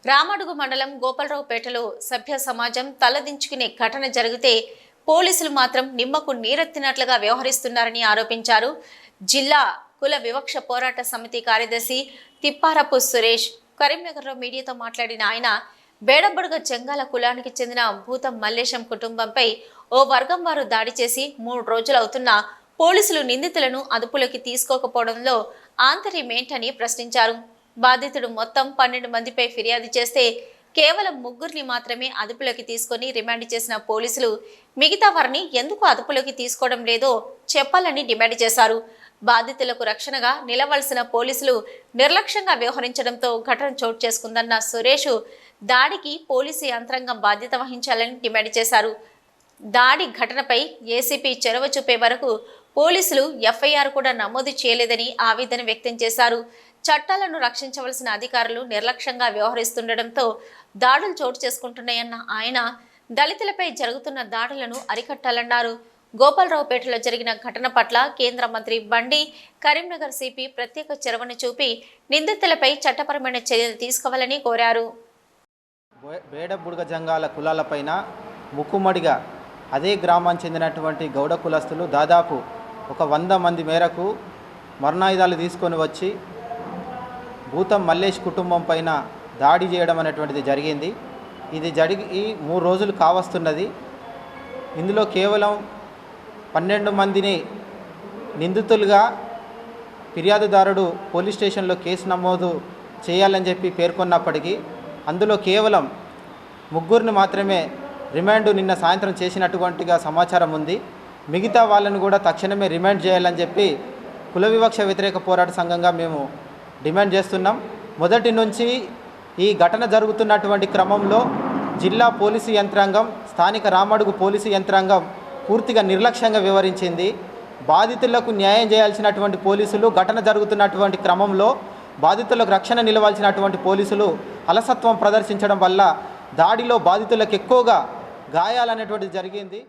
రామడుగు మండలం గోపాలరావుపేటలో సభ్య సమాజం తలదించుకునే ఘటన జరిగితే పోలీసులు మాత్రం నిమ్మకు నీరెత్తినట్లుగా వ్యవహరిస్తున్నారని ఆరోపించారు. జిల్లా కుల వివక్ష పోరాట సమితి కార్యదర్శి తిప్పారపు సురేష్ కరీంనగర్లో మీడియాతో మాట్లాడిన ఆయన బేడబడుగ జంగాల కులానికి చెందిన భూతం మల్లేశం కుటుంబంపై ఓ వర్గం వారు దాడి చేసి 3 రోజులవుతున్నా పోలీసులు నిందితులను అదుపులోకి తీసుకోకపోవడంలో ఆంతర్యమేంటని ప్రశ్నించారు. బాధితుడు మొత్తం 12 మందిపై ఫిర్యాదు చేస్తే కేవలం 3 మాత్రమే అదుపులోకి తీసుకొని రిమాండ్ చేసిన పోలీసులు మిగతా వారిని ఎందుకు అదుపులోకి తీసుకోవడం లేదో చెప్పాలని డిమాండ్ చేశారు. బాధితులకు రక్షణగా నిలవలసిన పోలీసులు నిర్లక్ష్యంగా వ్యవహరించడంతో ఘటన చోటు చేసుకుందన్న సురేష్ దాడికి పోలీసు యంత్రాంగం బాధ్యత వహించాలని డిమాండ్ చేశారు. దాడి ఘటనపై ఏసీపీ చొరవ చూపే వరకు పోలీసులు ఎఫ్ఐఆర్ కూడా నమోదు చేయలేదని ఆవేదన వ్యక్తం చేశారు. చట్టాలను రక్షించవలసిన అధికారులు నిర్లక్ష్యంగా వ్యవహరిస్తుండటంతో దాడులు చోటు చేసుకుంటున్నాయన్న ఆయన దళితులపై జరుగుతున్న దాడులను అరికట్టాలన్నారు. గోపాలరావుపేటలో జరిగిన ఘటన పట్ల కేంద్ర మంత్రి బండి కరీంనగర్ సిపి ప్రత్యేక చొరవను చూపి నిందితులపై చట్టపరమైన చర్యలు తీసుకోవాలని కోరారు. బేడబుడుగ జంగాల కులాలపైన ముక్కుమడిగా అదే గ్రామానికి చెందినటువంటి గౌడ కులస్తులు దాదాపు ఒక 100 మంది మేరకు మరణాయుధాలు తీసుకొని వచ్చి భూతం మల్లేష్ కుటుంబం పైన దాడి చేయడం అనేటువంటిది జరిగింది. ఇది జరిగి 3 రోజులు కావస్తున్నది. ఇందులో కేవలం 12 మందిని నిందితులుగా ఫిర్యాదుదారుడు పోలీస్ స్టేషన్లో కేసు నమోదు చేయాలని చెప్పి పేర్కొన్నప్పటికీ అందులో కేవలం 3 మాత్రమే రిమాండ్ నిన్న సాయంత్రం చేసినటువంటిగా సమాచారం ఉంది. మిగతా వాళ్ళను కూడా తక్షణమే రిమాండ్ చేయాలని చెప్పి కుల వివక్ష వ్యతిరేక పోరాట సంఘంగా మేము డిమాండ్ చేస్తున్నాం. మొదటి నుంచి ఈ ఘటన జరుగుతున్నటువంటి క్రమంలో జిల్లా పోలీసు యంత్రాంగం, స్థానిక రామడుగు పోలీసు యంత్రాంగం పూర్తిగా నిర్లక్ష్యంగా వ్యవహరించింది. బాధితులకు న్యాయం చేయాల్సినటువంటి పోలీసులు ఘటన జరుగుతున్నటువంటి క్రమంలో బాధితులకు రక్షణ నిలవాల్సినటువంటి పోలీసులు అలసత్వం ప్రదర్శించడం వల్ల దాడిలో బాధితులకు ఎక్కువగా గాయాలనేటువంటిది జరిగింది.